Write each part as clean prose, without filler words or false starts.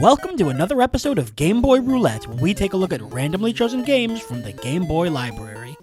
Welcome to another episode of Game Boy Roulette, where we take a look at randomly chosen games from the Game Boy library.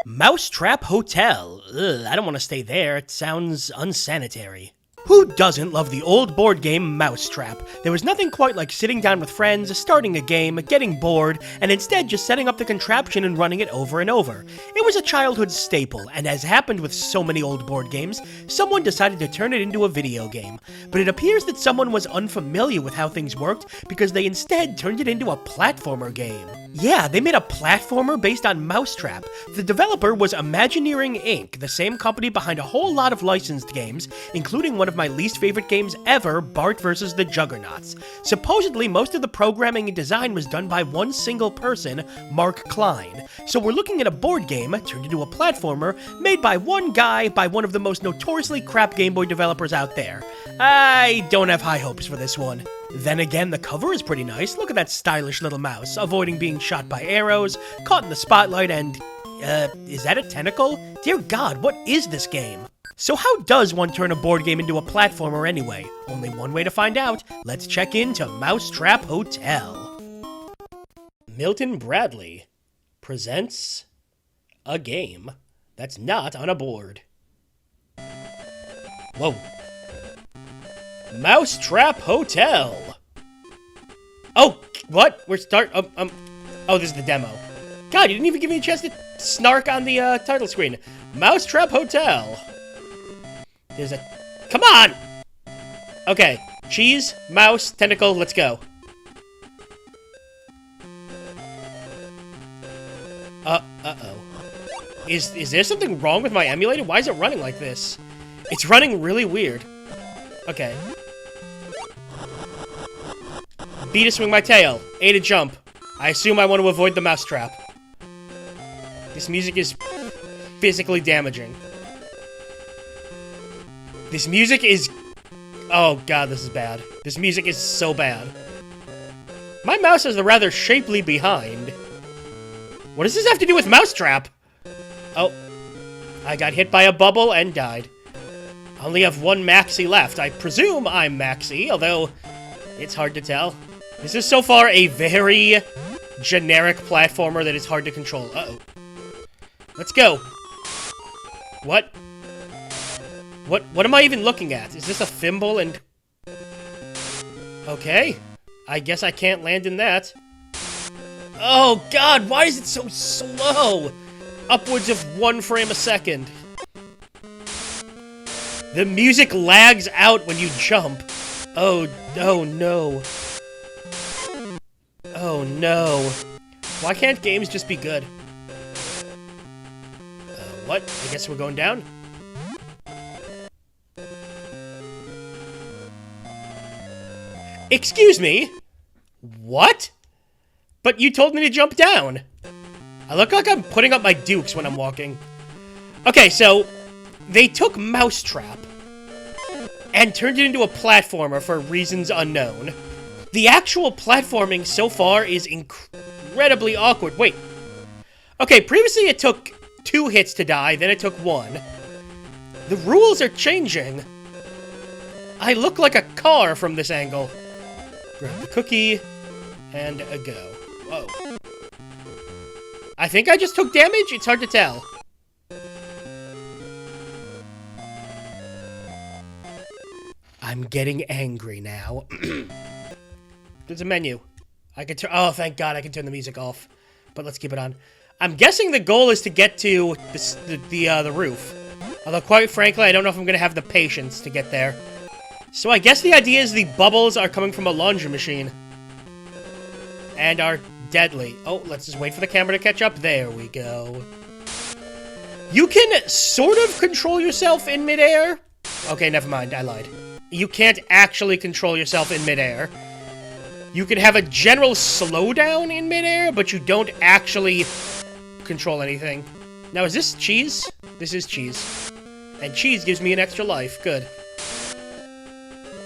Mousetrap Hotel. Ugh, I don't want to stay there. It sounds unsanitary. Who doesn't love the old board game Mousetrap? There was nothing quite like sitting down with friends, starting a game, getting bored, and instead just setting up the contraption and running it over and over. It was a childhood staple, and as happened with so many old board games, someone decided to turn it into a video game. But it appears that someone was unfamiliar with how things worked because they instead turned it into a platformer game. Yeah, they made a platformer based on Mousetrap. The developer was Imagineering Inc., the same company behind a whole lot of licensed games, including one of my least favorite games ever, Bart vs. the Juggernauts. Supposedly, most of the programming and design was done by one single person, Mark Klein. So we're looking at a board game turned into a platformer made by one guy by one of the most notoriously crap Game Boy developers out there. I don't have high hopes for this one. Then again, the cover is pretty nice. Look at that stylish little mouse, avoiding being shot by arrows, caught in the spotlight, and, is that a tentacle? Dear God, what is this game? So how does one turn a board game into a platformer anyway? Only one way to find out. Let's check into Mousetrap Hotel. Milton Bradley presents a game that's not on a board. Whoa. Mousetrap Hotel. Oh, what? Oh, this is the demo. God, you didn't even give me a chance to snark on the title screen. Mousetrap Hotel. Come on! Okay, cheese, mouse, tentacle, let's go. Uh-oh. Is there something wrong with my emulator? Why is it running like this? It's running really weird. Okay. B to swing my tail. A to jump. I assume I want to avoid the mousetrap. This music is physically damaging. This music is... Oh god, this is bad. This music is so bad. My mouse has a rather shapely behind. What does this have to do with Mousetrap? Oh. I got hit by a bubble and died. I only have one Maxi left. I presume I'm Maxi, although it's hard to tell. This is so far a very generic platformer that is hard to control. Uh-oh. Let's go. What? What am I even looking at? Is this a thimble and... Okay. I guess I can't land in that. Oh god, why is it so slow? Upwards of 1 frame a second. The music lags out when you jump. Oh no. Oh no. Why can't games just be good? What? I guess we're going down? Excuse me? What? But you told me to jump down. I look like I'm putting up my dukes when I'm walking. Okay, so they took Mousetrap and turned it into a platformer for reasons unknown. The actual platforming so far is incredibly awkward. Wait. Okay, previously it took 2 hits to die, then it took 1. The rules are changing. I look like a car from this angle. Grab the cookie, and a go. Whoa. I think I just took damage? It's hard to tell. I'm getting angry now. There's a menu. I can turn... Oh, thank God I can turn the music off. But let's keep it on. I'm guessing the goal is to get to the roof. Although, quite frankly, I don't know if I'm going to have the patience to get there. So I guess the idea is the bubbles are coming from a laundry machine. And are deadly. Oh, let's just wait for the camera to catch up. There we go. You can sort of control yourself in midair. Okay, never mind. I lied. You can't actually control yourself in midair. You can have a general slowdown in midair, but you don't actually control anything. Now, is this cheese? This is cheese. And cheese gives me an extra life. Good.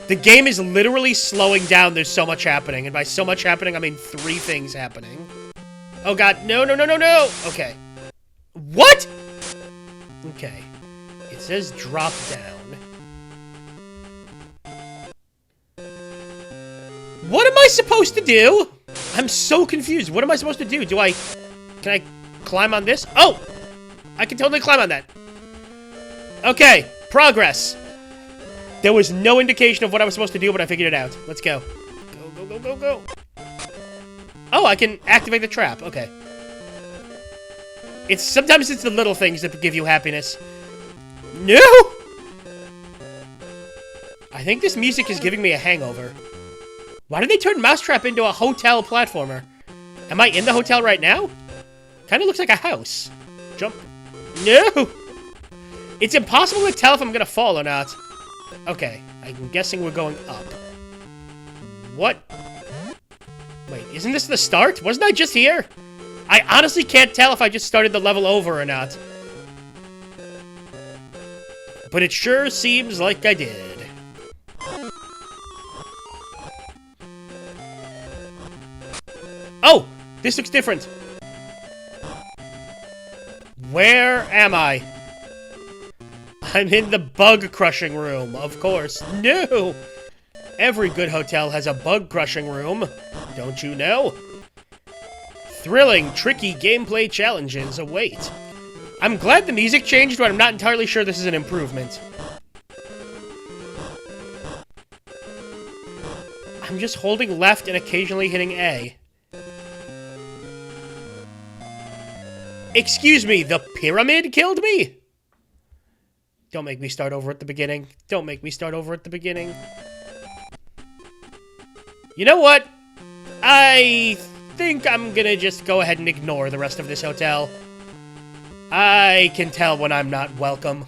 The game is literally slowing down. There's so much happening. And by so much happening, I mean 3 things happening. Oh god, no, no, no, no, no! Okay. What? Okay. It says drop down. What am I supposed to do? I'm so confused. What am I supposed to do? Can I climb on this? Oh! I can totally climb on that. Okay, progress. There was no indication of what I was supposed to do, but I figured it out. Let's go. Go. Oh, I can activate the trap. Okay. Sometimes it's the little things that give you happiness. No! I think this music is giving me a hangover. Why did they turn Mousetrap into a hotel platformer? Am I in the hotel right now? Kinda looks like a house. Jump. No! It's impossible to tell if I'm gonna fall or not. Okay, I'm guessing we're going up. What? Wait, isn't this the start? Wasn't I just here? I honestly can't tell if I just started the level over or not. But it sure seems like I did. Oh! This looks different. Where am I? I'm in the bug-crushing room, of course. No! Every good hotel has a bug-crushing room. Don't you know? Thrilling, tricky gameplay challenges await. I'm glad the music changed, but I'm not entirely sure this is an improvement. I'm just holding left and occasionally hitting A. Excuse me, the pyramid killed me? Don't make me start over at the beginning. Don't make me start over at the beginning. You know what? I think I'm gonna just go ahead and ignore the rest of this hotel. I can tell when I'm not welcome.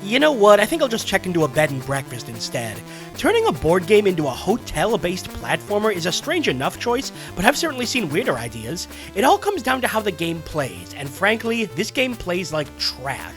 You know what? I think I'll just check into a bed and breakfast instead. Turning a board game into a hotel-based platformer is a strange enough choice, but I've certainly seen weirder ideas. It all comes down to how the game plays, and frankly, this game plays like trash.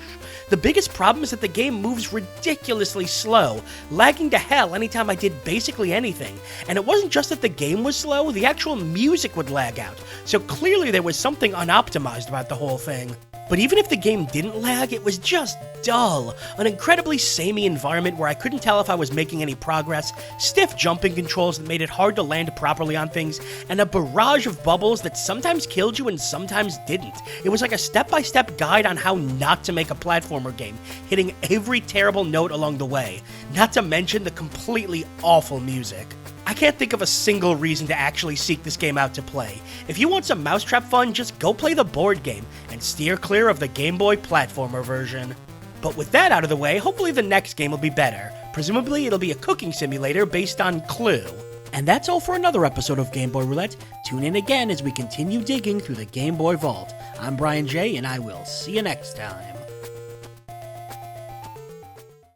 The biggest problem is that the game moves ridiculously slow, lagging to hell anytime I did basically anything. And it wasn't just that the game was slow, the actual music would lag out, so clearly there was something unoptimized about the whole thing. But even if the game didn't lag, it was just dull. An incredibly samey environment where I couldn't tell if I was making any progress, stiff jumping controls that made it hard to land properly on things, and a barrage of bubbles that sometimes killed you and sometimes didn't. It was like a step-by-step guide on how not to make a platformer game, hitting every terrible note along the way, not to mention the completely awful music. I can't think of a single reason to actually seek this game out to play. If you want some Mousetrap fun, just go play the board game, and steer clear of the Game Boy platformer version. But with that out of the way, hopefully the next game will be better. Presumably it'll be a cooking simulator based on Clue. And that's all for another episode of Game Boy Roulette. Tune in again as we continue digging through the Game Boy vault. I'm BrianJ, and I will see you next time.